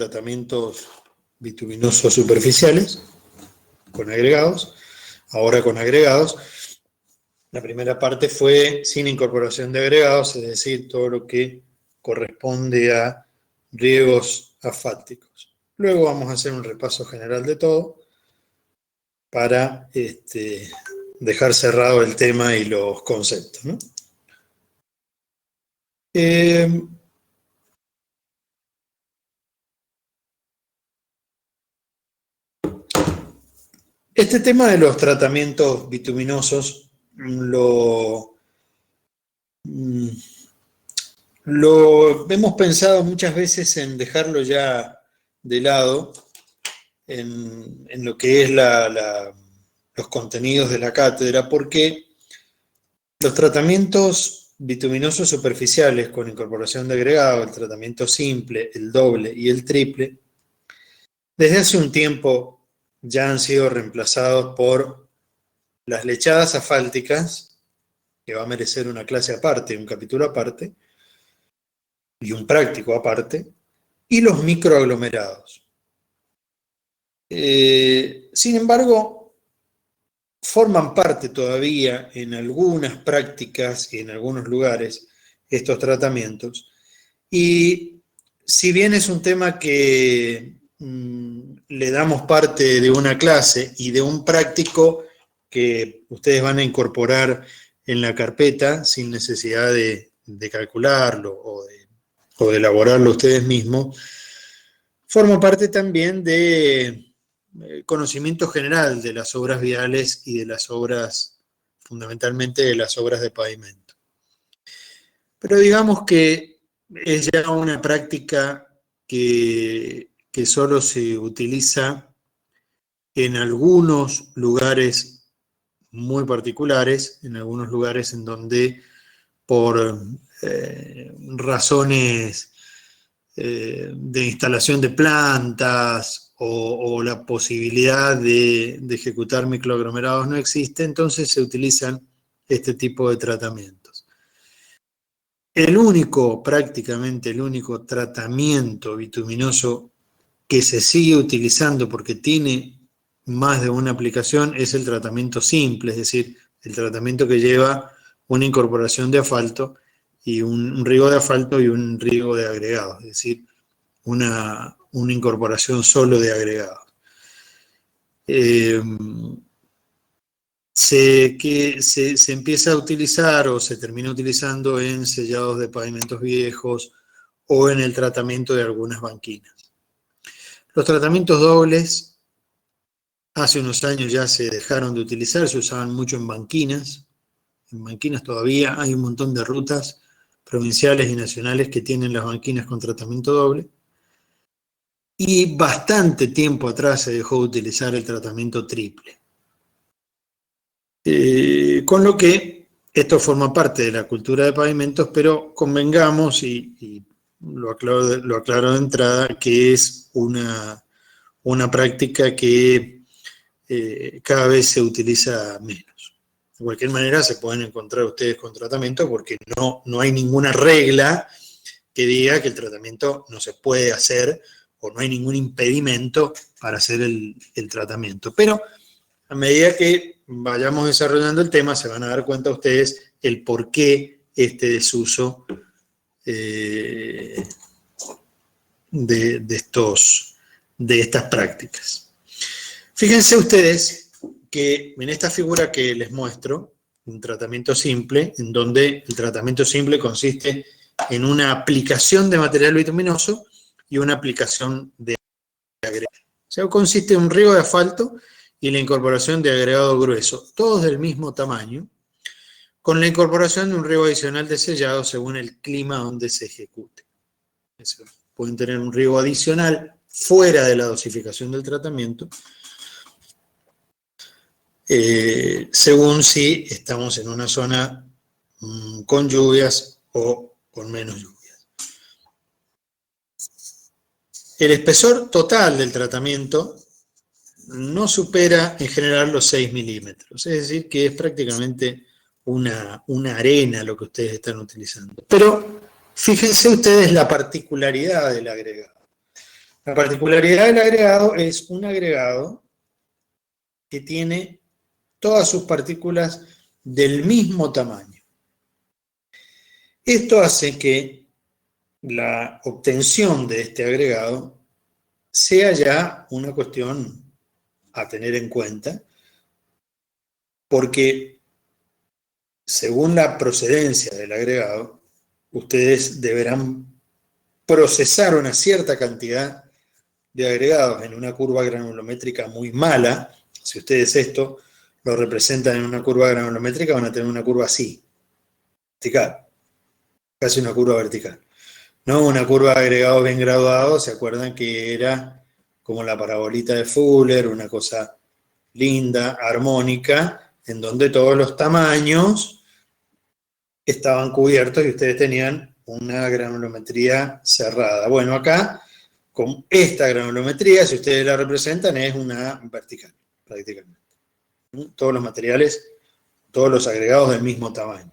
tratamientos bituminosos superficiales con agregados, ahora con agregados. La primera parte fue sin incorporación de agregados, es decir, todo lo que corresponde a riegos asfálticos. Luego vamos a hacer un repaso general de todo para dejar cerrado el tema y los conceptos, ¿no? Este tema de los tratamientos bituminosos lo hemos pensado muchas veces en dejarlo ya de lado en lo que es los contenidos de la cátedra, porque los tratamientos bituminosos superficiales con incorporación de agregado, el tratamiento simple, el doble y el triple, desde hace un tiempo ya han sido reemplazados por las lechadas asfálticas, que va a merecer una clase aparte, un capítulo aparte, y un práctico aparte, y los microaglomerados. Sin embargo, forman parte todavía en algunas prácticas y en algunos lugares estos tratamientos, y si bien es un tema que le damos parte de una clase y de un práctico que ustedes van a incorporar en la carpeta sin necesidad de calcularlo o de elaborarlo ustedes mismos, forma parte también de conocimiento general de las obras viales y de las obras, fundamentalmente de las obras de pavimento. Pero digamos que es ya una práctica que solo se utiliza en algunos lugares muy particulares, en algunos lugares en donde por razones de instalación de plantas o la posibilidad de ejecutar microaglomerados no existe, entonces se utilizan este tipo de tratamientos. Prácticamente el único tratamiento bituminoso que se sigue utilizando porque tiene más de una aplicación es el tratamiento simple, es decir, el tratamiento que lleva una incorporación de asfalto y un riego de asfalto y un riego de agregados, es decir, una incorporación solo de agregados. Se empieza a utilizar o se termina utilizando en sellados de pavimentos viejos o en el tratamiento de algunas banquinas. Los tratamientos dobles hace unos años ya se dejaron de utilizar, se usaban mucho en banquinas. En banquinas todavía hay un montón de rutas provinciales y nacionales que tienen las banquinas con tratamiento doble. Y bastante tiempo atrás se dejó de utilizar el tratamiento triple. Con lo que esto forma parte de la cultura de pavimentos, pero convengamos, y lo aclaro de entrada, que es una práctica que cada vez se utiliza menos. De cualquier manera se pueden encontrar ustedes con tratamiento porque no hay ninguna regla que diga que el tratamiento no se puede hacer o no hay ningún impedimento para hacer el tratamiento. Pero a medida que vayamos desarrollando el tema se van a dar cuenta ustedes el por qué este desuso de estas prácticas. Fíjense ustedes que en esta figura que les muestro, un tratamiento simple, en donde el tratamiento simple consiste en una aplicación de material bituminoso y una aplicación de agregado. O sea, consiste en un riego de asfalto y la incorporación de agregado grueso, todos del mismo tamaño, con la incorporación de un riego adicional de sellado según el clima donde se ejecute. Pueden tener un riego adicional fuera de la dosificación del tratamiento, según si estamos en una zona con lluvias o con menos lluvias. El espesor total del tratamiento no supera en general los 6 milímetros, es decir, que es prácticamente una arena lo que ustedes están utilizando. Pero fíjense ustedes la particularidad del agregado. La particularidad del agregado es un agregado que tiene todas sus partículas del mismo tamaño. Esto hace que la obtención de este agregado sea ya una cuestión a tener en cuenta, porque según la procedencia del agregado, ustedes deberán procesar una cierta cantidad de agregados en una curva granulométrica muy mala. Si ustedes esto lo representan en una curva granulométrica, van a tener una curva así, vertical, casi una curva vertical. No una curva de agregados bien graduados, ¿se acuerdan que era como la parabolita de Fuller, una cosa linda, armónica, en donde todos los tamaños estaban cubiertos y ustedes tenían una granulometría cerrada? Bueno, acá, con esta granulometría, si ustedes la representan, es una vertical, prácticamente. Todos los materiales, todos los agregados del mismo tamaño.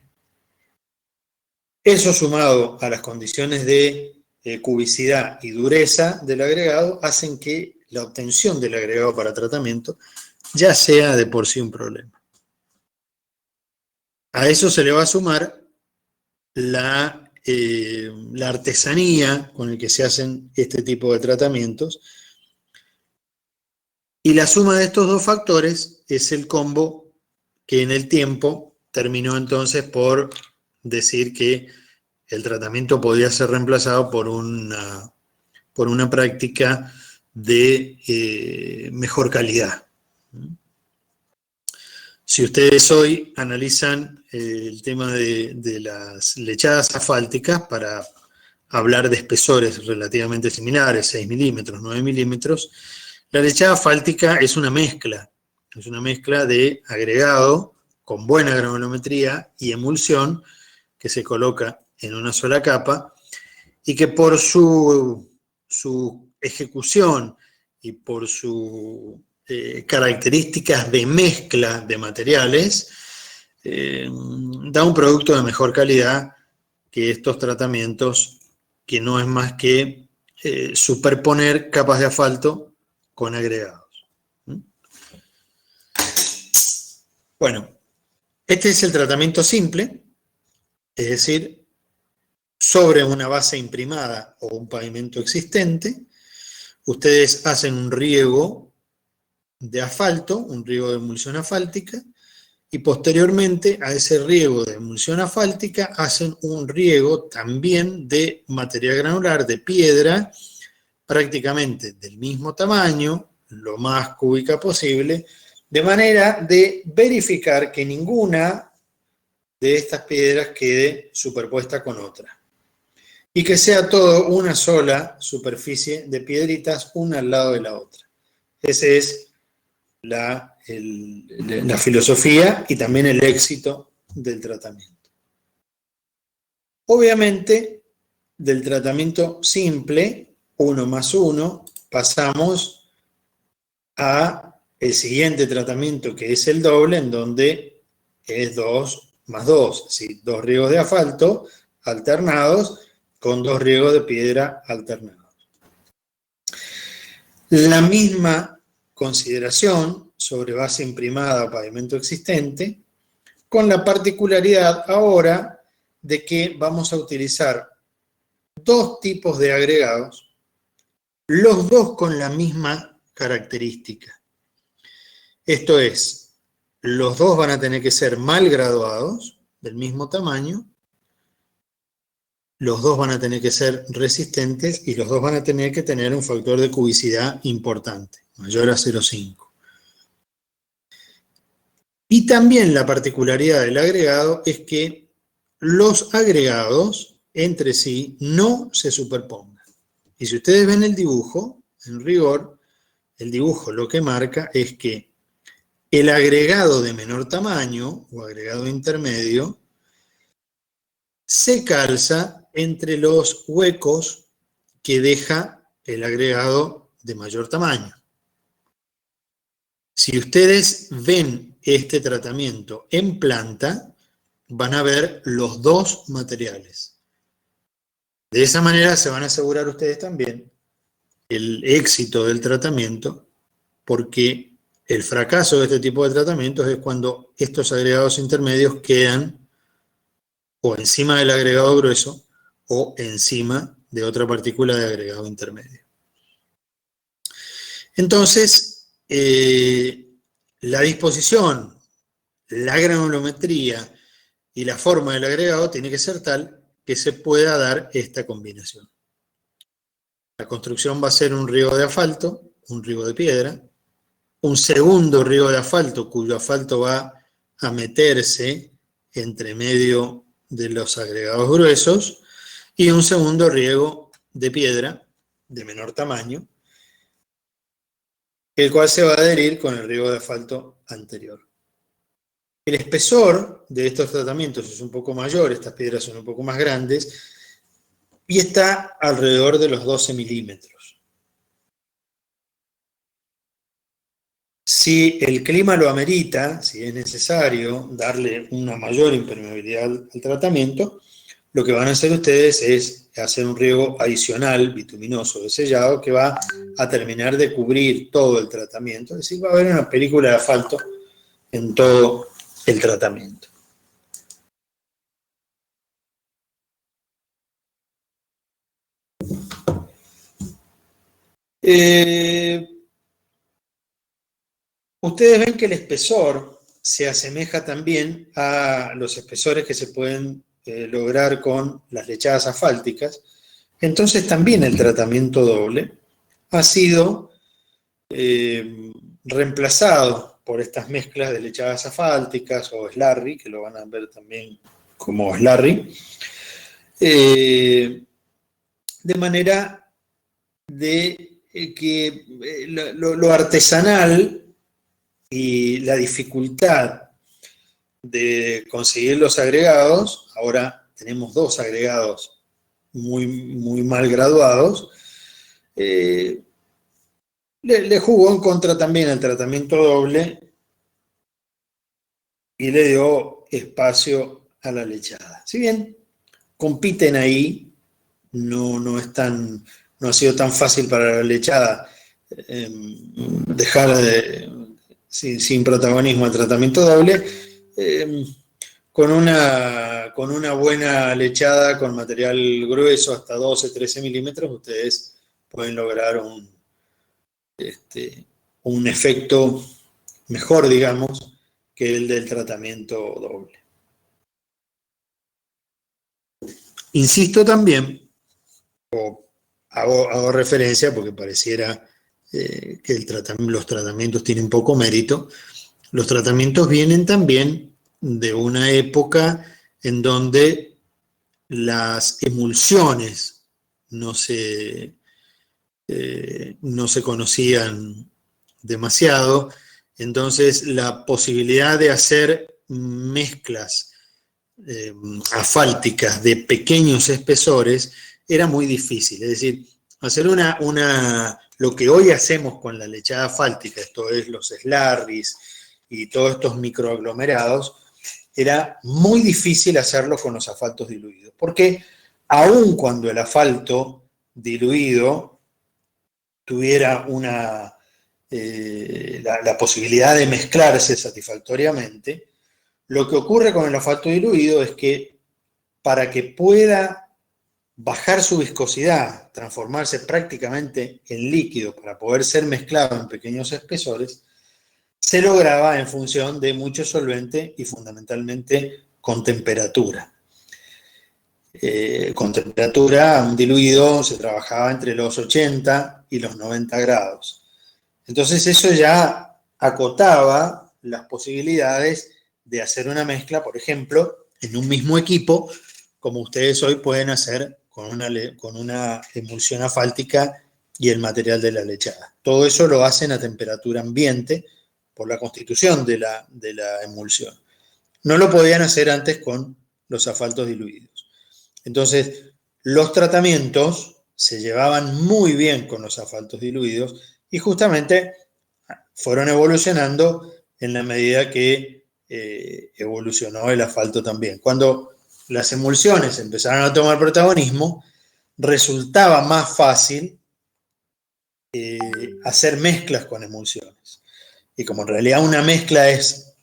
Eso sumado a las condiciones de cubicidad y dureza del agregado hacen que la obtención del agregado para tratamiento ya sea de por sí un problema. A eso se le va a sumar la artesanía con la que se hacen este tipo de tratamientos, y la suma de estos dos factores es el combo que en el tiempo terminó entonces por decir que el tratamiento podía ser reemplazado por una práctica de mejor calidad. Si ustedes hoy analizan el tema de las lechadas asfálticas, para hablar de espesores relativamente similares, 6 milímetros, 9 milímetros, la lechada asfáltica es una mezcla de agregado con buena granulometría y emulsión que se coloca en una sola capa y que por su ejecución y por sus características de mezcla de materiales, da un producto de mejor calidad que estos tratamientos, que no es más que superponer capas de asfalto con agregados. Bueno, este es el tratamiento simple, es decir, sobre una base imprimada o un pavimento existente, ustedes hacen un riego de asfalto, un riego de emulsión asfáltica, y posteriormente a ese riego de emulsión asfáltica hacen un riego también de material granular, de piedra, prácticamente del mismo tamaño, lo más cúbica posible, de manera de verificar que ninguna de estas piedras quede superpuesta con otra, y que sea todo una sola superficie de piedritas, una al lado de la otra. Esa es la filosofía y también el éxito del tratamiento. Obviamente, del tratamiento simple, 1 más 1, pasamos a el siguiente tratamiento, que es el doble, en donde es 2 más 2, ¿sí? 2 riegos de asfalto alternados con 2 riegos de piedra alternados. La misma consideración sobre base imprimada o pavimento existente, con la particularidad ahora de que vamos a utilizar 2 tipos de agregados, los dos con la misma característica. Esto es, los dos van a tener que ser mal graduados, del mismo tamaño, los dos van a tener que ser resistentes y los dos van a tener que tener un factor de cubicidad importante, mayor a 0,5. Y también la particularidad del agregado es que los agregados entre sí no se superpongan. Y si ustedes ven el dibujo, en rigor, el dibujo lo que marca es que el agregado de menor tamaño o agregado intermedio se calza entre los huecos que deja el agregado de mayor tamaño. Si ustedes ven este tratamiento en planta, van a ver los dos materiales. De esa manera se van a asegurar ustedes también el éxito del tratamiento, porque el fracaso de este tipo de tratamientos es cuando estos agregados intermedios quedan o encima del agregado grueso o encima de otra partícula de agregado intermedio. Entonces, la disposición, la granulometría y la forma del agregado tiene que ser tal que se pueda dar esta combinación. La construcción va a ser un riego de asfalto, un riego de piedra, un segundo riego de asfalto cuyo asfalto va a meterse entre medio de los agregados gruesos, y un segundo riego de piedra de menor tamaño, el cual se va a adherir con el riego de asfalto anterior. El espesor de estos tratamientos es un poco mayor, estas piedras son un poco más grandes, y está alrededor de los 12 milímetros. Si el clima lo amerita, si es necesario darle una mayor impermeabilidad al tratamiento, lo que van a hacer ustedes es hacer un riego adicional bituminoso de sellado que va a terminar de cubrir todo el tratamiento, es decir, va a haber una película de asfalto en todo el tratamiento. Ustedes ven que el espesor se asemeja también a los espesores que se pueden lograr con las lechadas asfálticas. Entonces también el tratamiento doble ha sido reemplazado por estas mezclas de lechadas asfálticas o slurry, que lo van a ver también como slurry, de manera de que lo artesanal y la dificultad de conseguir los agregados, ahora tenemos dos agregados muy mal graduados, le jugó en contra también el tratamiento doble y le dio espacio a la lechada. Si bien compiten ahí, no ha sido tan fácil para la lechada dejar sin protagonismo el tratamiento doble. Con una buena lechada con material grueso hasta 12, 13 milímetros, ustedes pueden lograr un efecto mejor, digamos, que el del tratamiento doble. Insisto también, o hago referencia porque pareciera que los tratamientos tienen poco mérito. Los tratamientos vienen también de una época en donde las emulsiones no se conocían demasiado, entonces la posibilidad de hacer mezclas asfálticas de pequeños espesores era muy difícil, es decir, hacer lo que hoy hacemos con la lechada asfáltica, esto es los slurries y todos estos microaglomerados, era muy difícil hacerlo con los asfaltos diluidos, porque aun cuando el asfalto diluido tuviera la posibilidad de mezclarse satisfactoriamente, lo que ocurre con el asfalto diluido es que para que pueda bajar su viscosidad, transformarse prácticamente en líquido para poder ser mezclado en pequeños espesores, se lograba en función de mucho solvente y fundamentalmente con temperatura. Con temperatura, un diluido se trabajaba entre los 80 y los 90 grados. Entonces eso ya acotaba las posibilidades de hacer una mezcla, por ejemplo, en un mismo equipo, como ustedes hoy pueden hacer con una emulsión asfáltica y el material de la lechada. Todo eso lo hacen a temperatura ambiente por la constitución de la emulsión. No lo podían hacer antes con los asfaltos diluidos. Entonces, los tratamientos se llevaban muy bien con los asfaltos diluidos y justamente fueron evolucionando en la medida que evolucionó el asfalto también. Cuando las emulsiones empezaron a tomar protagonismo, resultaba más fácil hacer mezclas con emulsiones. Y como en realidad una mezcla es,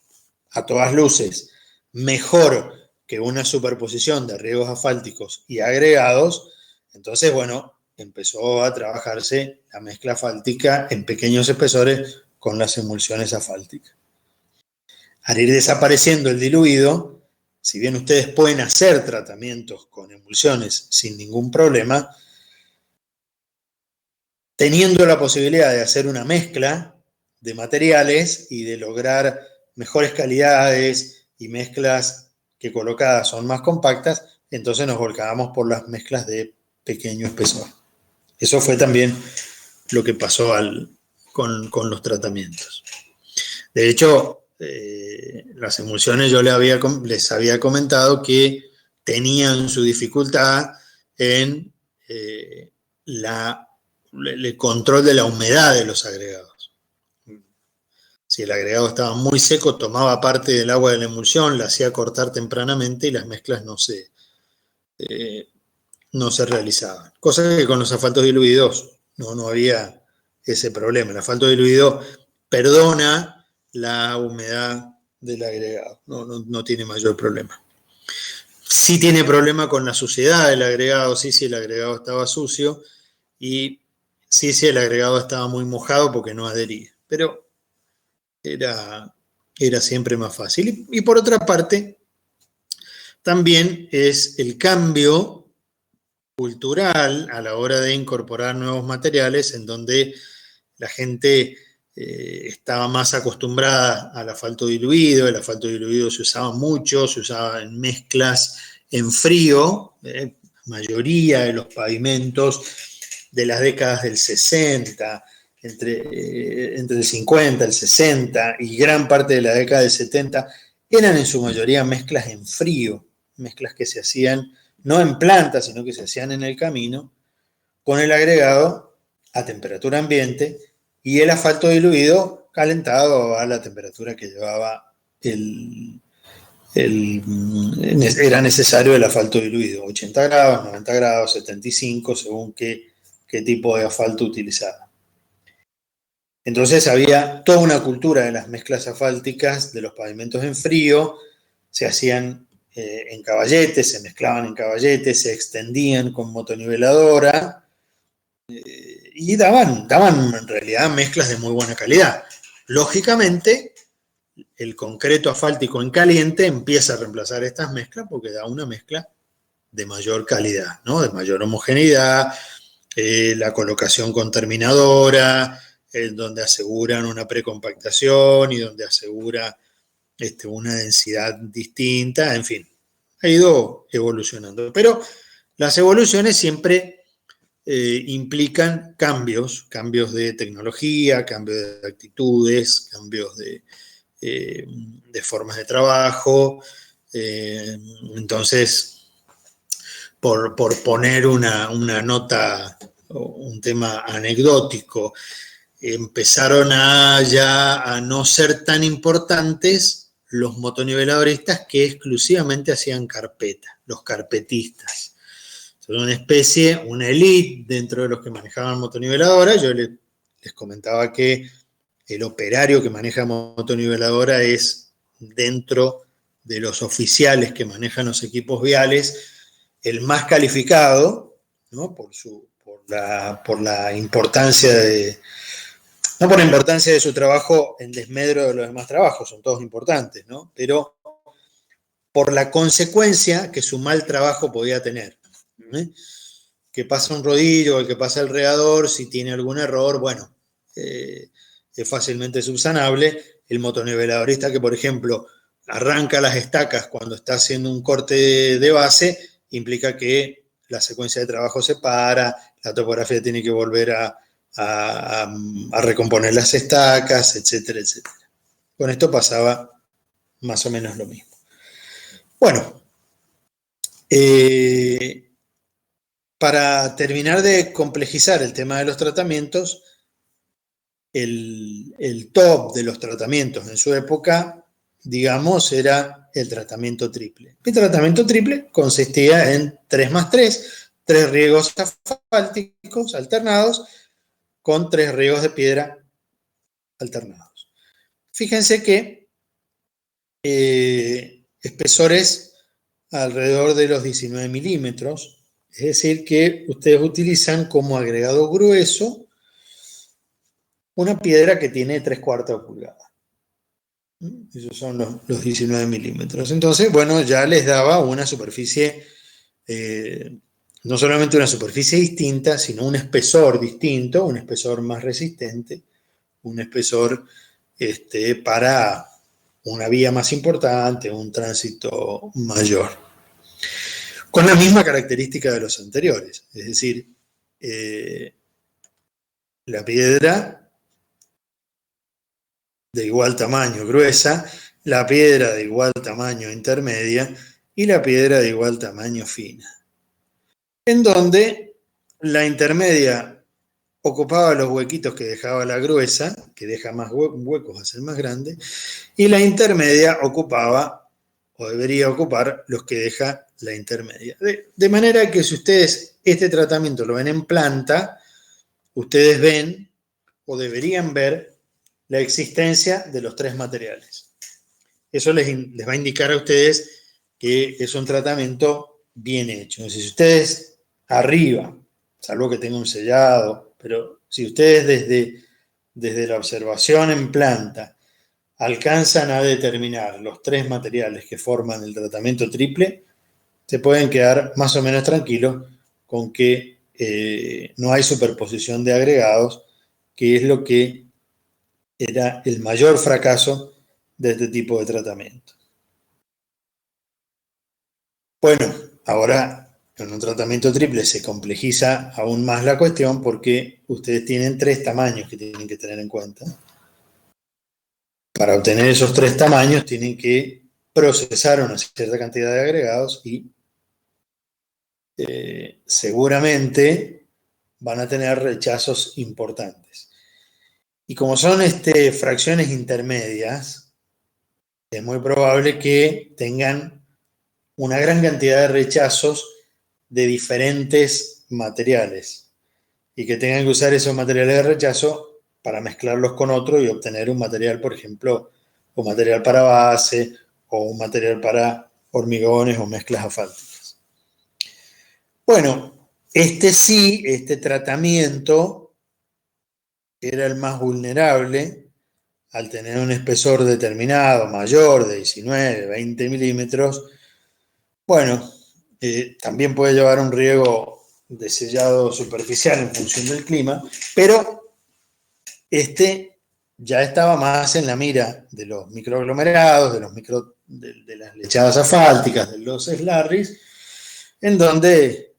a todas luces, mejor que una superposición de riegos asfálticos y agregados, entonces, bueno, empezó a trabajarse la mezcla asfáltica en pequeños espesores con las emulsiones asfálticas. Al ir desapareciendo el diluido, si bien ustedes pueden hacer tratamientos con emulsiones sin ningún problema, teniendo la posibilidad de hacer una mezcla de materiales y de lograr mejores calidades y mezclas que colocadas son más compactas, entonces nos volcábamos por las mezclas de pequeño espesor. Eso fue también lo que pasó con los tratamientos. De hecho, las emulsiones yo les había comentado que tenían su dificultad en el control de la humedad de los agregados. Si el agregado estaba muy seco, tomaba parte del agua de la emulsión, la hacía cortar tempranamente y las mezclas no se realizaban. Cosa que con los asfaltos diluidos no había ese problema. El asfalto diluido perdona la humedad del agregado, no tiene mayor problema. Sí tiene problema con la suciedad del agregado, sí, si el agregado estaba sucio, y sí, si el agregado estaba muy mojado porque no adhería. Pero era siempre más fácil. Y por otra parte, también es el cambio cultural a la hora de incorporar nuevos materiales en donde la gente estaba más acostumbrada al asfalto diluido. El asfalto diluido se usaba mucho, se usaba en mezclas en frío. La mayoría de los pavimentos de las décadas del 60, entre el 50, el 60 y gran parte de la década del 70, eran en su mayoría mezclas en frío, mezclas que se hacían no en planta, sino que se hacían en el camino, con el agregado a temperatura ambiente y el asfalto diluido calentado a la temperatura que llevaba era necesario el asfalto diluido, 80 grados, 90 grados, 75, según qué tipo de asfalto utilizaba. Entonces había toda una cultura de las mezclas asfálticas, de los pavimentos en frío, se hacían en caballetes, se mezclaban en caballetes, se extendían con motoniveladora, y daban en realidad mezclas de muy buena calidad. Lógicamente, el concreto asfáltico en caliente empieza a reemplazar estas mezclas porque da una mezcla de mayor calidad, ¿no? De mayor homogeneidad, la colocación con terminadora, donde aseguran una precompactación y donde asegura una densidad distinta, en fin, ha ido evolucionando. Pero las evoluciones siempre implican cambios de tecnología, cambios de actitudes, cambios de formas de trabajo. Entonces, por poner una nota, un tema anecdótico, empezaron ya a no ser tan importantes los motoniveladoristas que exclusivamente hacían carpeta, los carpetistas. Son una especie, una elite dentro de los que manejaban motoniveladoras. Yo les comentaba que el operario que maneja motoniveladora es, dentro de los oficiales que manejan los equipos viales, el más calificado, ¿no? por la importancia no por la importancia de su trabajo en desmedro de los demás trabajos, son todos importantes, ¿no? Pero por la consecuencia que su mal trabajo podía tener. Que pasa un rodillo, el que pasa el regador, si tiene algún error, bueno, es fácilmente subsanable. El motoniveladorista que, por ejemplo, arranca las estacas cuando está haciendo un corte de base, implica que la secuencia de trabajo se para, la topografía tiene que volver a recomponer las estacas, etcétera, etcétera. Con esto pasaba más o menos lo mismo. Bueno, para terminar de complejizar el tema de los tratamientos, el top de los tratamientos en su época, digamos, era el tratamiento triple. El tratamiento triple consistía en 3+3, 3 riegos asfálticos alternados, con 3 riegos de piedra alternados. Fíjense que espesores alrededor de los 19 milímetros, es decir, que ustedes utilizan como agregado grueso una piedra que tiene 3/4 pulgadas. Esos son los 19 milímetros. Entonces, bueno, ya les daba una superficie, no solamente una superficie distinta, sino un espesor distinto, un espesor más resistente, un espesor para una vía más importante, un tránsito mayor. Con la misma característica de los anteriores, es decir, la piedra de igual tamaño gruesa, la piedra de igual tamaño intermedia y la piedra de igual tamaño fina. En donde la intermedia ocupaba los huequitos que dejaba la gruesa, que deja más huecos a ser más grande, y la intermedia ocupaba, o debería ocupar, los que deja la intermedia. De manera que si ustedes este tratamiento lo ven en planta, ustedes ven, o deberían ver, la existencia de los 3 materiales. Eso les va a indicar a ustedes que es un tratamiento bien hecho. Entonces, si ustedes arriba, salvo que tenga un sellado, pero si ustedes desde la observación en planta alcanzan a determinar los 3 materiales que forman el tratamiento triple, se pueden quedar más o menos tranquilos con que no hay superposición de agregados, que es lo que era el mayor fracaso de este tipo de tratamiento. Bueno, ahora con un tratamiento triple se complejiza aún más la cuestión porque ustedes tienen 3 tamaños que tienen que tener en cuenta. Para obtener esos 3 tamaños tienen que procesar una cierta cantidad de agregados y seguramente van a tener rechazos importantes. Y como son fracciones intermedias, es muy probable que tengan una gran cantidad de rechazos de diferentes materiales y que tengan que usar esos materiales de rechazo para mezclarlos con otro y obtener un material, por ejemplo, un material para base o un material para hormigones o mezclas asfálticas. Bueno, este tratamiento era el más vulnerable al tener un espesor determinado, mayor, de 19, 20 milímetros. Bueno, también puede llevar un riesgo de sellado superficial en función del clima, pero ya estaba más en la mira de los microaglomerados, de las lechadas asfálticas, de los slarries, en donde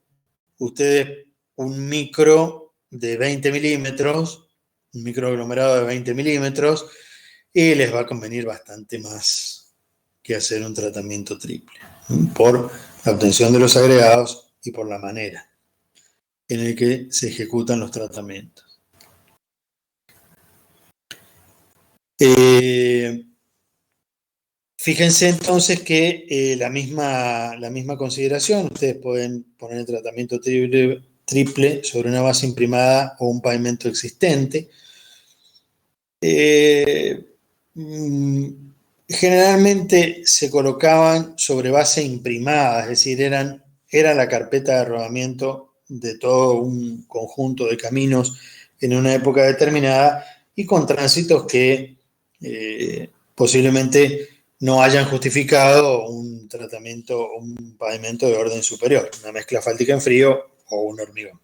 ustedes un micro de 20 milímetros, un microaglomerado de 20 milímetros, y les va a convenir bastante más que hacer un tratamiento triple, por la obtención de los agregados y por la manera en la que se ejecutan los tratamientos. Fíjense entonces que la misma consideración, ustedes pueden poner el tratamiento triple sobre una base imprimada o un pavimento existente. Generalmente se colocaban sobre base imprimada, es decir, era la carpeta de rodamiento de todo un conjunto de caminos en una época determinada y con tránsitos que posiblemente no hayan justificado un tratamiento, un pavimento de orden superior, una mezcla asfáltica en frío o un hormigón.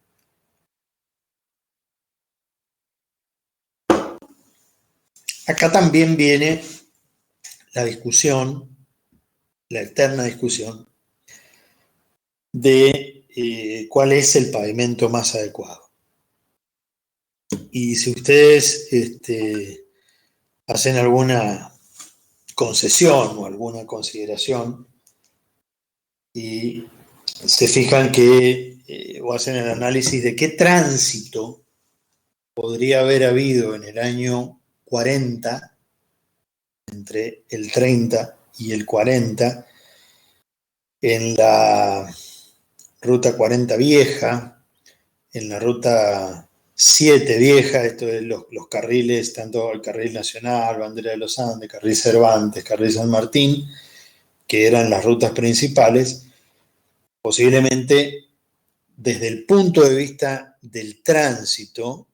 Acá también viene la discusión, la eterna discusión de cuál es el pavimento más adecuado. Y si ustedes hacen alguna concesión o alguna consideración y se fijan o hacen el análisis de qué tránsito podría haber habido en el año 40, entre el 30 y el 40, en la ruta 40 vieja, en la ruta 7 vieja, esto es los carriles, tanto el carril Nacional, Bandera de los Andes, carril Cervantes, carril San Martín, que eran las rutas principales, posiblemente desde el punto de vista del tránsito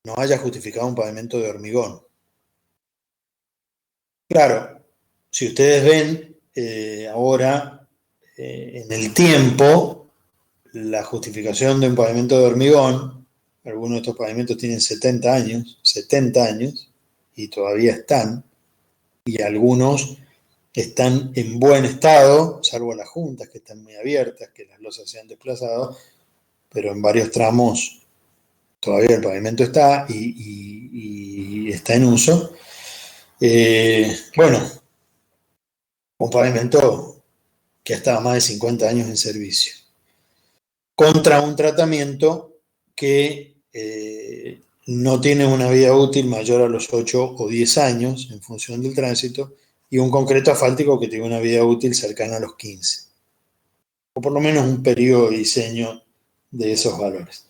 no haya justificado un pavimento de hormigón. Claro, si ustedes ven ahora en el tiempo, la justificación de un pavimento de hormigón, algunos de estos pavimentos tienen 70 años, y todavía están, y algunos están en buen estado, salvo las juntas que están muy abiertas, que las losas se han desplazado, pero en varios tramos todavía el pavimento está y está en uso. Bueno, un pavimento que ha estado más de 50 años en servicio, contra un tratamiento que no tiene una vida útil mayor a los 8 o 10 años en función del tránsito, y un concreto asfáltico que tiene una vida útil cercana a los 15, o por lo menos un periodo de diseño de esos valores.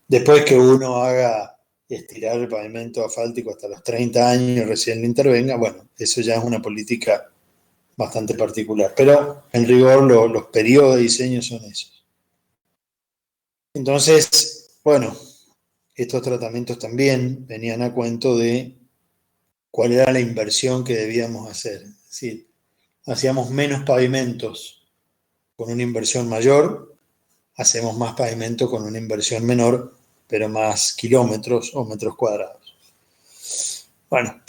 Después que uno haga estirar el pavimento asfáltico hasta los 30 años y recién le intervenga, bueno, eso ya es una política bastante particular, pero en rigor los periodos de diseño son esos. Entonces, bueno, estos tratamientos también venían a cuento de cuál era la inversión que debíamos hacer. Es decir, hacíamos menos pavimentos con una inversión mayor, hacemos más pavimento con una inversión menor, pero más kilómetros o metros cuadrados. Bueno,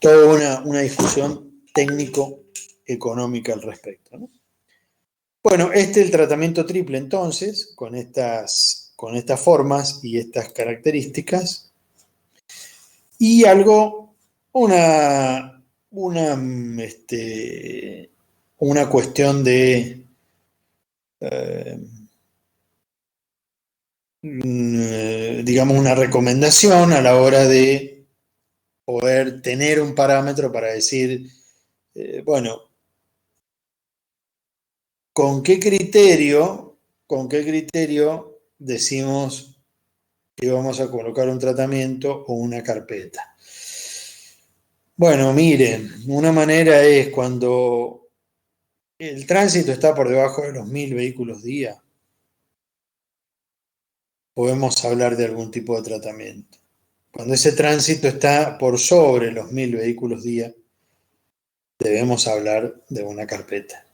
toda una discusión técnico-económica al respecto, ¿no? Bueno, este es el tratamiento triple entonces, con estas formas y estas características. Y algo, una cuestión de, digamos, una recomendación a la hora de poder tener un parámetro para decir, bueno, ¿con qué criterio decimos que vamos a colocar un tratamiento o una carpeta? Bueno, miren, una manera es cuando el tránsito está por debajo de los 1000 vehículos día, podemos hablar de algún tipo de tratamiento. Cuando ese tránsito está por sobre los 1000 vehículos día, debemos hablar de una carpeta.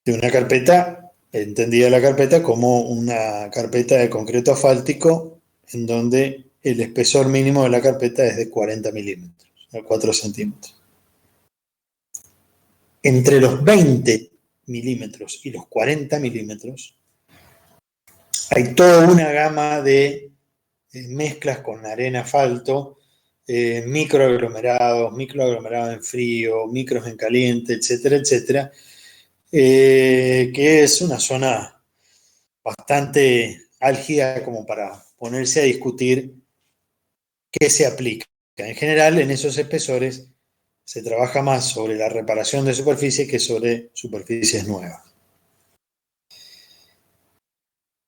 De una carpeta, entendida la carpeta como una carpeta de concreto asfáltico en donde el espesor mínimo de la carpeta es de 40 milímetros, 4 centímetros. Entre los 20 milímetros y los 40 milímetros hay toda una gama de mezclas con arena, asfalto, microaglomerados en frío, micros en caliente, etcétera, etcétera, que es una zona bastante álgida como para ponerse a discutir qué se aplica. En general, en esos espesores se trabaja más sobre la reparación de superficie que sobre superficies nuevas.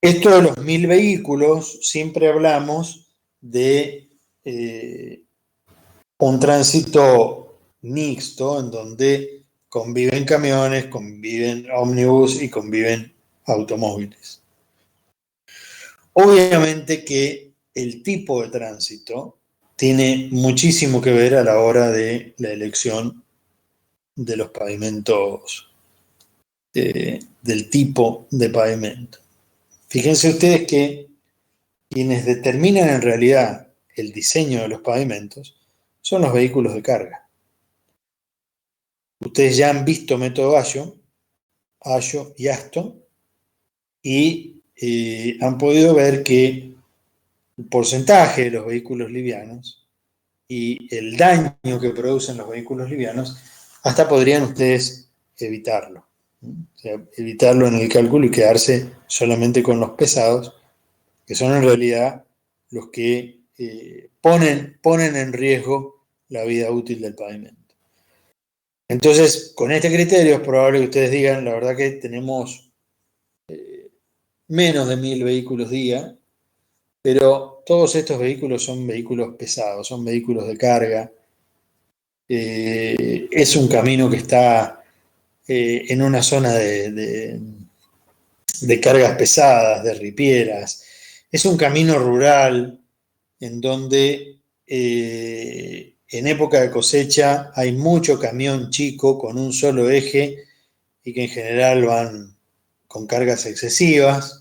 Esto de los 1000 vehículos, siempre hablamos de un tránsito mixto en donde conviven camiones, conviven ómnibus y conviven automóviles. Obviamente que el tipo de tránsito tiene muchísimo que ver a la hora de la elección de los pavimentos, del tipo de pavimento. Fíjense ustedes que quienes determinan en realidad el diseño de los pavimentos son los vehículos de carga. Ustedes ya han visto método Ayo y Aston, y han podido ver que el porcentaje de los vehículos livianos y el daño que producen los vehículos livianos, hasta podrían ustedes evitarlo. O sea, evitarlo en el cálculo y quedarse solamente con los pesados, que son en realidad los que ponen en riesgo la vida útil del pavimento. Entonces, con este criterio es probable que ustedes digan, la verdad que tenemos menos de 1000 vehículos día, Pero todos estos vehículos son vehículos pesados, son vehículos de carga. Es un camino que está en una zona de cargas pesadas, de ripieras. Es un camino rural en donde en época de cosecha hay mucho camión chico con un solo eje y que en general van con cargas excesivas.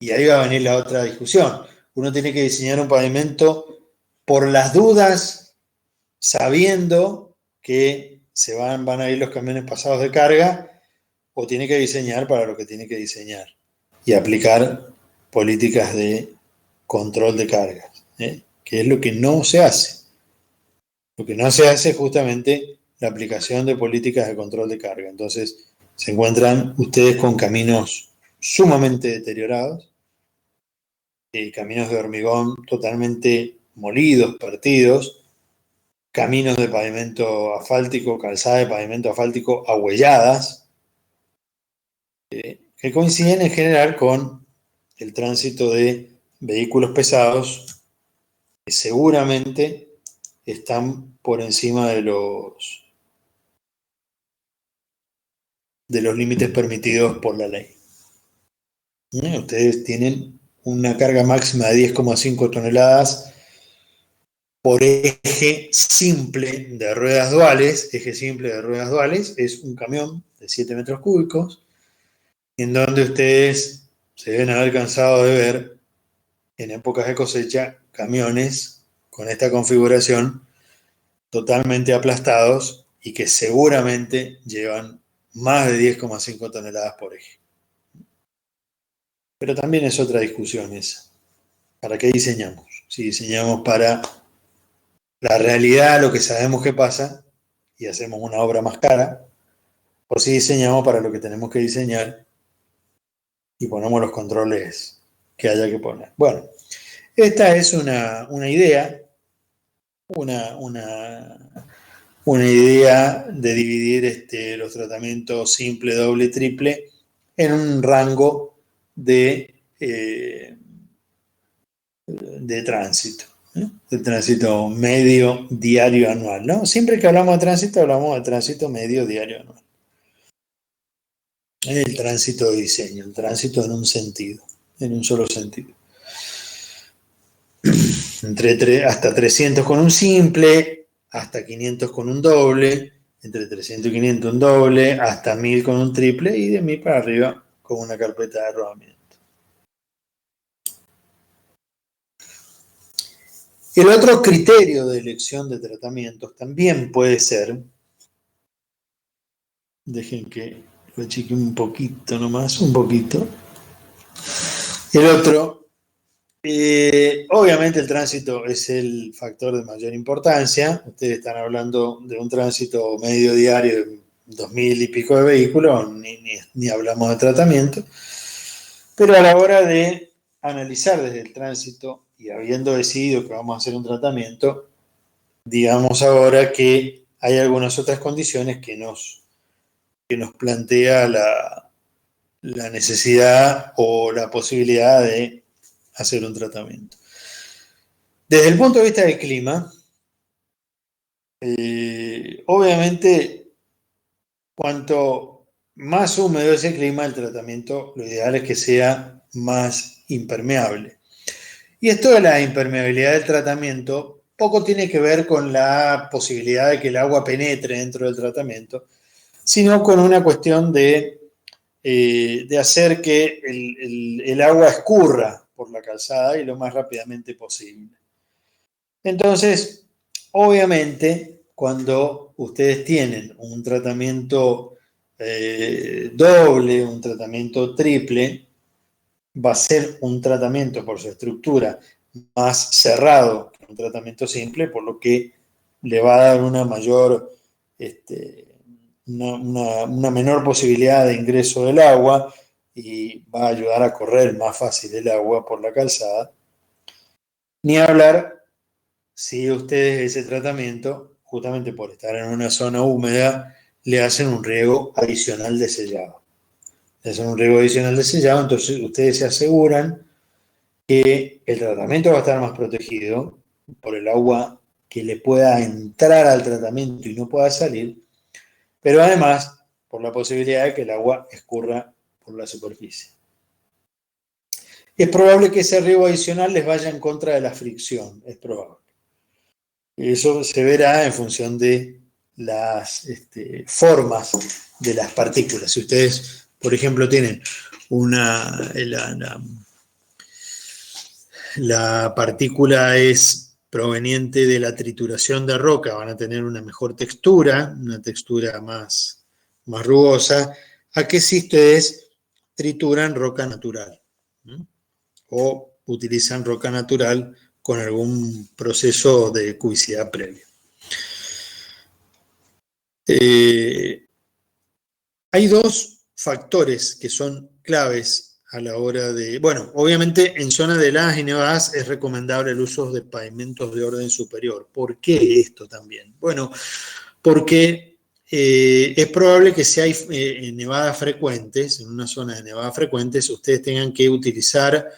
Y ahí va a venir la otra discusión. Uno tiene que diseñar un pavimento por las dudas, sabiendo que van a ir los camiones pasados de carga, o tiene que diseñar para lo que tiene que diseñar y aplicar políticas de control de cargas, que es lo que no se hace. Lo que no se hace es justamente la aplicación de políticas de control de carga. Entonces, se encuentran ustedes con caminos sumamente deteriorados, caminos de hormigón totalmente molidos, partidos, caminos de pavimento asfáltico, calzada de pavimento asfáltico ahuelladas, que coinciden en general con el tránsito de vehículos pesados que seguramente están por encima de los límites permitidos por la ley. Ustedes tienen una carga máxima de 10,5 toneladas por eje simple de ruedas duales. Eje simple de ruedas duales es un camión de 7 metros cúbicos, en donde ustedes se deben haber cansado de ver en épocas de cosecha camiones con esta configuración totalmente aplastados y que seguramente llevan más de 10,5 toneladas por eje. Pero también es otra discusión esa. ¿Para qué diseñamos? Si diseñamos para la realidad, lo que sabemos que pasa, y hacemos una obra más cara, o si diseñamos para lo que tenemos que diseñar y ponemos los controles que haya que poner. Bueno, esta es una idea, una idea de dividir los tratamientos simple, doble, triple en un rango de tránsito, ¿no? De tránsito medio, diario, anual, ¿no? Siempre que hablamos de tránsito medio, diario, anual. El tránsito de diseño, el tránsito en un sentido, en un solo sentido. Hasta 300 con un simple, hasta 500 con un doble, entre 300 y 500 un doble, hasta 1000 con un triple y de 1000 para arriba con una carpeta de rodamiento. El otro criterio de elección de tratamientos también puede ser, dejen que lo achique un poquito nomás, un poquito. El otro, obviamente el tránsito es el factor de mayor importancia. Ustedes están hablando de un tránsito medio diario de 2000 y pico de vehículos, ni hablamos de tratamiento. Pero a la hora de analizar desde el tránsito y habiendo decidido que vamos a hacer un tratamiento, digamos ahora que hay algunas otras condiciones que nos plantea la necesidad o la posibilidad de hacer un tratamiento. Desde el punto de vista del clima, obviamente, cuanto más húmedo es el clima, el tratamiento, lo ideal es que sea más impermeable. Y esto de la impermeabilidad del tratamiento poco tiene que ver con la posibilidad de que el agua penetre dentro del tratamiento, sino con una cuestión de hacer que el agua escurra por la calzada y lo más rápidamente posible. Entonces, obviamente, cuando ustedes tienen un tratamiento doble, un tratamiento triple, va a ser un tratamiento por su estructura más cerrado que un tratamiento simple, por lo que le va a dar una mayor, una menor posibilidad de ingreso del agua y va a ayudar a correr más fácil el agua por la calzada. Ni hablar si ustedes ese tratamiento, justamente por estar en una zona húmeda, le hacen un riego adicional de sellado. Le hacen un riego adicional de sellado, entonces ustedes se aseguran que el tratamiento va a estar más protegido por el agua que le pueda entrar al tratamiento y no pueda salir, pero además por la posibilidad de que el agua escurra por la superficie. Es probable que ese riego adicional les vaya en contra de la fricción, es probable. Eso se verá en función de las formas de las partículas. Si ustedes, por ejemplo, tienen la partícula es proveniente de la trituración de roca, van a tener una mejor textura, una textura más rugosa, a que si ustedes trituran roca natural, ¿no? O utilizan roca natural con algún proceso de cubicidad previo. Hay dos factores que son claves a la hora de... Bueno, obviamente en zonas de heladas y nevadas es recomendable el uso de pavimentos de orden superior. ¿Por qué esto también? Bueno, porque es probable que si hay nevadas frecuentes, en una zona de nevadas frecuentes, ustedes tengan que utilizar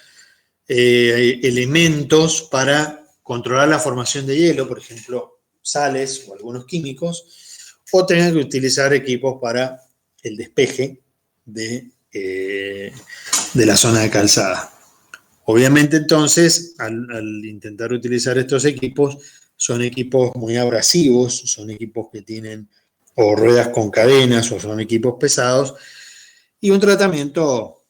elementos para controlar la formación de hielo, por ejemplo, sales o algunos químicos, o tengan que utilizar equipos para el despeje de la zona de calzada. Obviamente entonces, al intentar utilizar estos equipos, son equipos muy abrasivos, son equipos que tienen o ruedas con cadenas o son equipos pesados, y un tratamiento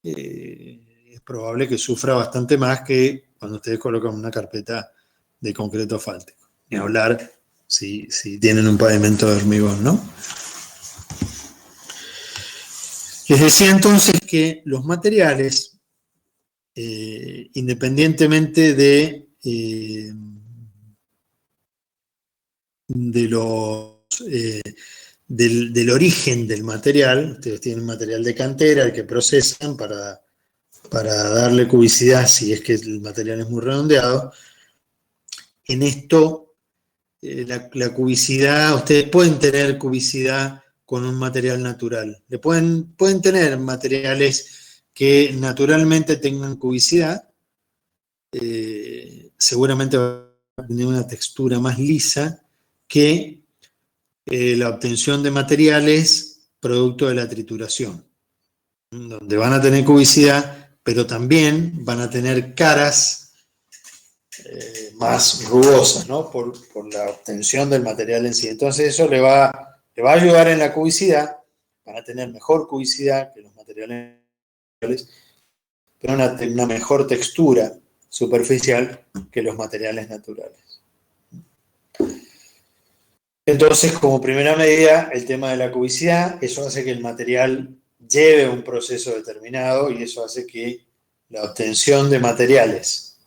es probable que sufra bastante más que cuando ustedes colocan una carpeta de concreto asfáltico. Ni hablar si tienen un pavimento de hormigón, ¿no? Les decía entonces que los materiales, independientemente del origen del material, ustedes tienen material de cantera, el que procesan para darle cubicidad si es que el material es muy redondeado. En esto, la cubicidad, ustedes pueden tener cubicidad con un material natural. Pueden tener materiales que naturalmente tengan cubicidad, seguramente va a tener una textura más lisa que la obtención de materiales producto de la trituración, donde van a tener cubicidad, pero también van a tener caras más rugosas, ¿no? Por la obtención del material en sí. Entonces eso le va a ayudar en la cubicidad, van a tener mejor cubicidad que los materiales naturales, pero una mejor textura superficial que los materiales naturales. Entonces, como primera medida, el tema de la cubicidad, eso hace que el material lleve un proceso determinado y eso hace que la obtención de materiales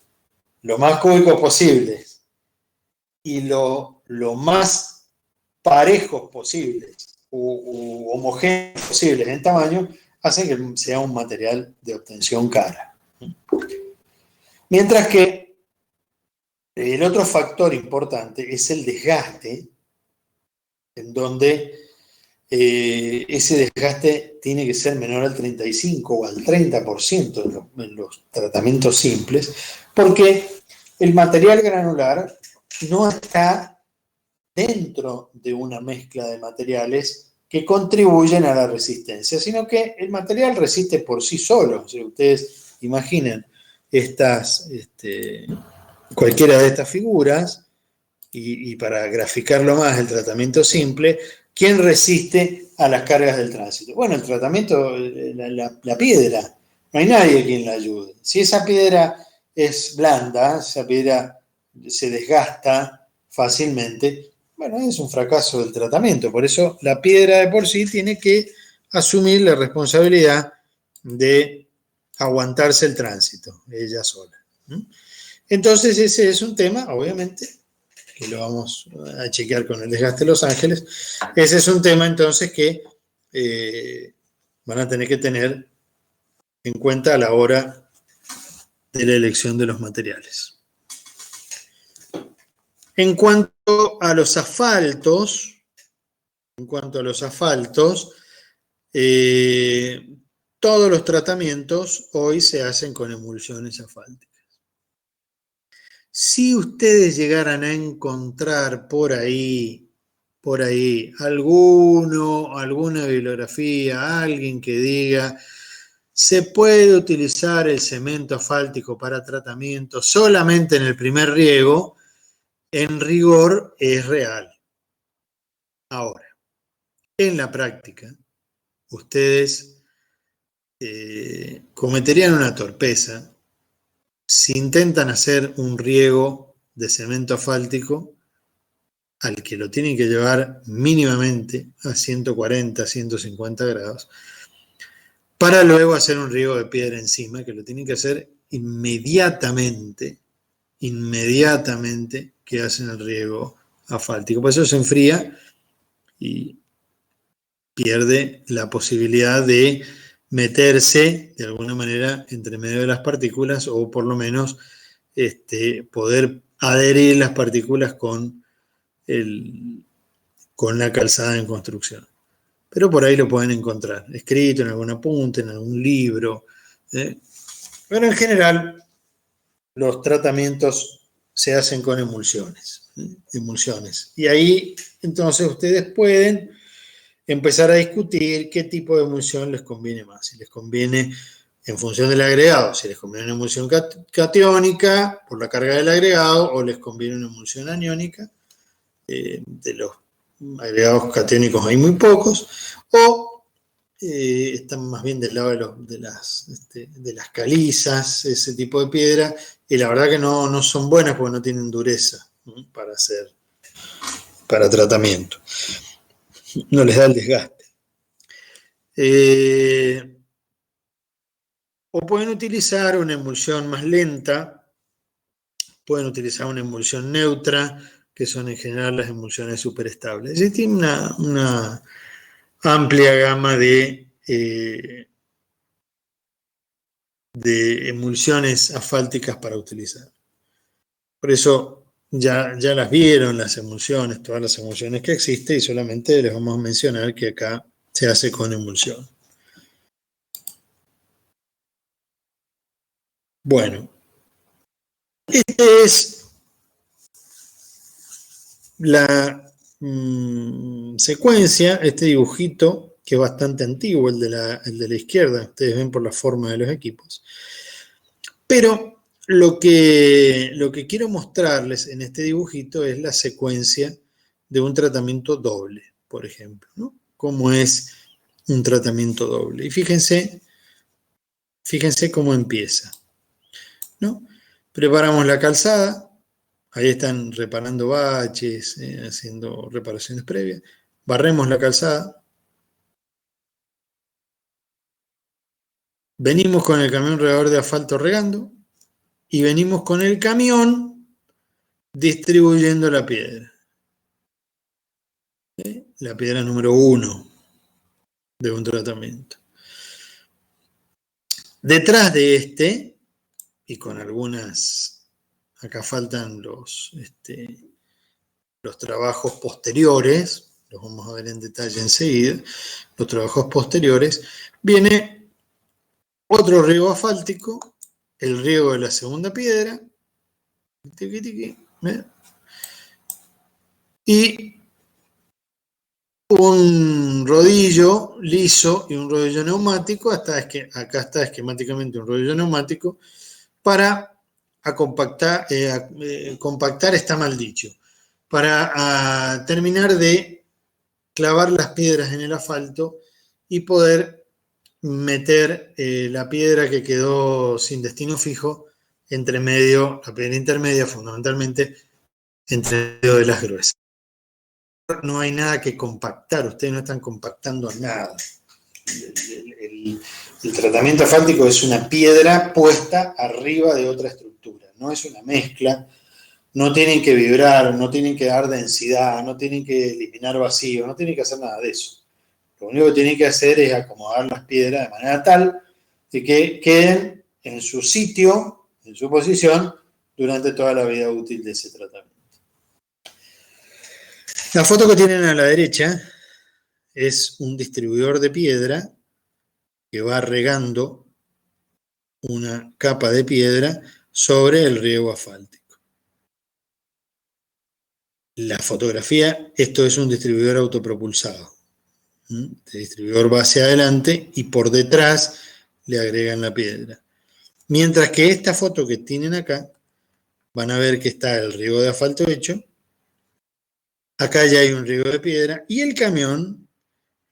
lo más cúbicos posibles y lo más parejos posibles u homogéneos posibles en tamaño, hace que sea un material de obtención cara. Mientras que el otro factor importante es el desgaste, en donde ese desgaste tiene que ser menor al 35 o al 30% en los tratamientos simples, porque el material granular no está dentro de una mezcla de materiales que contribuyen a la resistencia, sino que el material resiste por sí solo. O sea, ustedes imaginen cualquiera de estas figuras, y para graficarlo más, el tratamiento simple, ¿quién resiste a las cargas del tránsito? Bueno, el tratamiento, la piedra, no hay nadie quien la ayude. Si esa piedra es blanda, esa piedra se desgasta fácilmente, bueno, es un fracaso del tratamiento. Por eso la piedra de por sí tiene que asumir la responsabilidad de aguantarse el tránsito, ella sola. Entonces ese es un tema, obviamente, que lo vamos a chequear con el desgaste de Los Ángeles. Ese es un tema entonces que van a tener que tener en cuenta a la hora de la elección de los materiales. En cuanto a los asfaltos, todos los tratamientos hoy se hacen con emulsiones asfálticas. Si ustedes llegaran a encontrar por ahí alguna bibliografía, alguien que diga, se puede utilizar el cemento asfáltico para tratamiento solamente en el primer riego, en rigor es real. Ahora, en la práctica, ustedes cometerían una torpeza si intentan hacer un riego de cemento asfáltico al que lo tienen que llevar mínimamente a 140, 150 grados, para luego hacer un riego de piedra encima, que lo tienen que hacer inmediatamente que hacen el riego asfáltico. Por eso se enfría y pierde la posibilidad de meterse de alguna manera entre medio de las partículas, o por lo menos poder adherir las partículas con la calzada en construcción. Pero por ahí lo pueden encontrar, escrito en algún apunte, en algún libro. Pero en general, los tratamientos se hacen con emulsiones. Y ahí, entonces, ustedes pueden empezar a discutir qué tipo de emulsión les conviene más. Si les conviene, en función del agregado, si les conviene una emulsión catiónica por la carga del agregado, o les conviene una emulsión aniónica. De los agregados catiónicos hay muy pocos, o están más bien del lado de las calizas, ese tipo de piedra, y la verdad que no son buenas porque no tienen dureza para tratamiento. No les da el desgaste. O pueden utilizar una emulsión más lenta, pueden utilizar una emulsión neutra, que son en general las emulsiones superestables. Y tiene una amplia gama de emulsiones asfálticas para utilizar. Por eso ya las vieron las emulsiones, todas las emulsiones que existen, y solamente les vamos a mencionar que acá se hace con emulsión. Bueno, esta es la secuencia, este dibujito, que es bastante antiguo, el de la izquierda, ustedes ven por la forma de los equipos. Pero lo que quiero mostrarles en este dibujito es la secuencia de un tratamiento doble, por ejemplo, ¿no? ¿Cómo es un tratamiento doble? Y fíjense cómo empieza, ¿no? Preparamos la calzada, ahí están reparando baches, haciendo reparaciones previas. Barremos la calzada. Venimos con el camión regador de asfalto regando, y venimos con el camión distribuyendo la piedra. La piedra número 1 de un tratamiento. Detrás de y con algunas, acá faltan los trabajos posteriores, los vamos a ver en detalle enseguida, los trabajos posteriores, viene otro riego asfáltico, el riego de la segunda piedra, y un rodillo liso y un rodillo neumático, acá está esquemáticamente un rodillo neumático, para compactar está mal dicho, para terminar de clavar las piedras en el asfalto y poder meter la piedra que quedó sin destino fijo entre medio, la piedra intermedia fundamentalmente, entre medio de las gruesas. No hay nada que compactar, ustedes no están compactando nada. El tratamiento asfáltico es una piedra puesta arriba de otra estructura, no es una mezcla, no tienen que vibrar, no tienen que dar densidad, no tienen que eliminar vacío, no tienen que hacer nada de eso. Lo único que tienen que hacer es acomodar las piedras de manera tal de que queden en su sitio, en su posición, durante toda la vida útil de ese tratamiento. La foto que tienen a la derecha es un distribuidor de piedra que va regando una capa de piedra sobre el riego asfáltico. La fotografía, esto es un distribuidor autopropulsado. El distribuidor va hacia adelante y por detrás le agregan la piedra. Mientras que esta foto que tienen acá, van a ver que está el riego de asfalto hecho. Acá ya hay un riego de piedra y el camión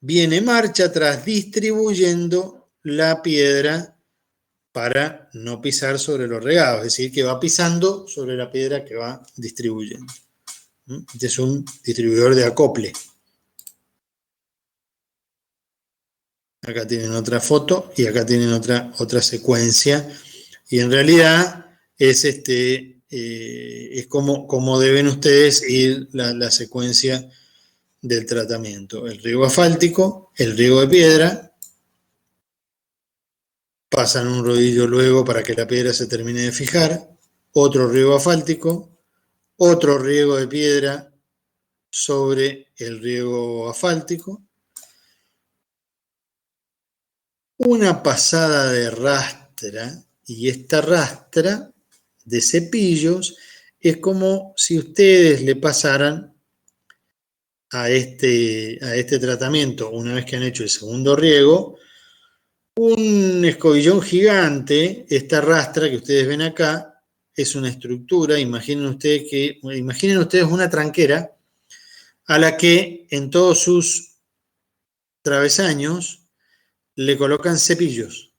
viene marcha atrás distribuyendo la piedra para no pisar sobre los regados, es decir, que va pisando sobre la piedra que va distribuyendo. Este es un distribuidor de acople. Acá tienen otra foto y acá tienen otra secuencia. Y en realidad es, es como deben ustedes ir la secuencia del tratamiento. El riego asfáltico, el riego de piedra, pasan un rodillo luego para que la piedra se termine de fijar, otro riego asfáltico, otro riego de piedra sobre el riego asfáltico, una pasada de rastra, y esta rastra de cepillos es como si ustedes le pasaran a este tratamiento, una vez que han hecho el segundo riego, un escobillón gigante. Esta rastra que ustedes ven acá es una estructura, imaginen ustedes una tranquera a la que en todos sus travesaños le colocan cepillos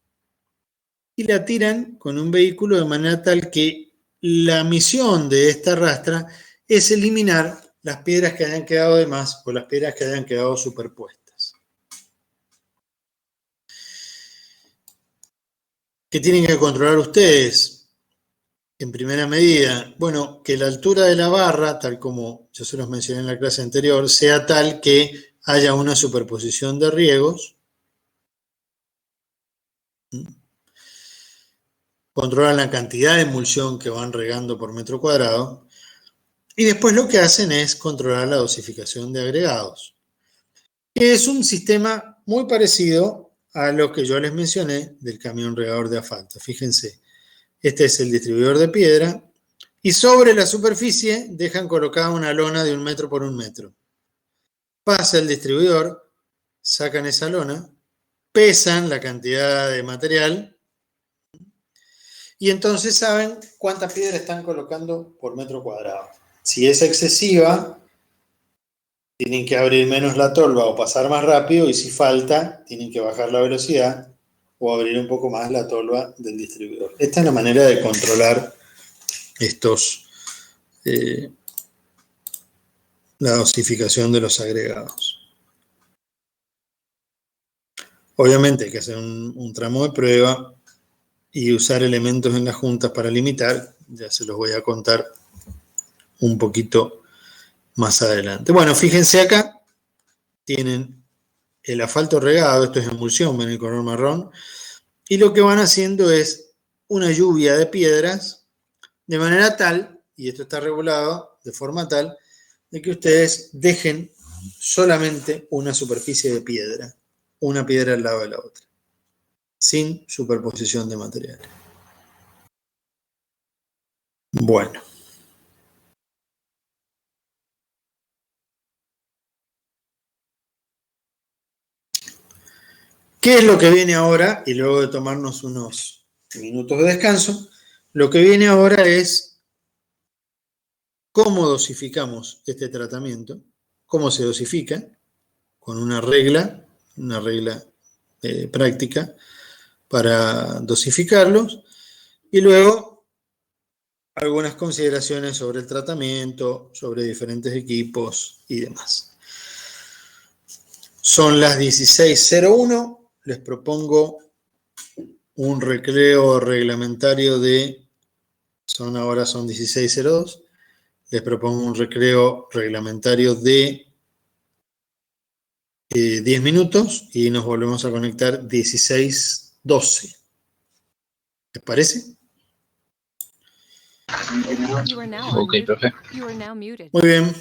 y la tiran con un vehículo de manera tal que la misión de esta rastra es eliminar las piedras que hayan quedado de más o las piedras que hayan quedado superpuestas. ¿Qué tienen que controlar ustedes? En primera medida, bueno, que la altura de la barra, tal como yo se los mencioné en la clase anterior, sea tal que haya una superposición de riegos. Controlan la cantidad de emulsión que van regando por metro cuadrado. Y después lo que hacen es controlar la dosificación de agregados, que es un sistema muy parecido a lo que yo les mencioné del camión regador de asfalto. Fíjense, este es el distribuidor de piedra y sobre la superficie dejan colocada una lona de 1 metro por 1 metro. Pasa el distribuidor, sacan esa lona, pesan la cantidad de material y entonces saben cuánta piedra están colocando por metro cuadrado. Si es excesiva, tienen que abrir menos la tolva o pasar más rápido, y si falta, tienen que bajar la velocidad o abrir un poco más la tolva del distribuidor. Esta es la manera de controlar la dosificación de los agregados. Obviamente hay que hacer un tramo de prueba y usar elementos en las juntas para limitar. Ya se los voy a contar un poquito más adelante. Bueno, fíjense acá, tienen el asfalto regado, esto es emulsión, ven el color marrón, y lo que van haciendo es una lluvia de piedras de manera tal, y esto está regulado de forma tal, de que ustedes dejen solamente una superficie de piedra, una piedra al lado de la otra, sin superposición de materiales. Bueno. ¿Qué es lo que viene ahora? Y luego de tomarnos unos minutos de descanso, lo que viene ahora es cómo dosificamos este tratamiento, cómo se dosifica, con una regla práctica para dosificarlos, y luego algunas consideraciones sobre el tratamiento, sobre diferentes equipos y demás. Son las 16:01. Les propongo un recreo reglamentario ahora son 16:02. Les propongo un recreo reglamentario de 10 minutos y nos volvemos a conectar 16:12. ¿Les parece? Ok, profe. Muy bien.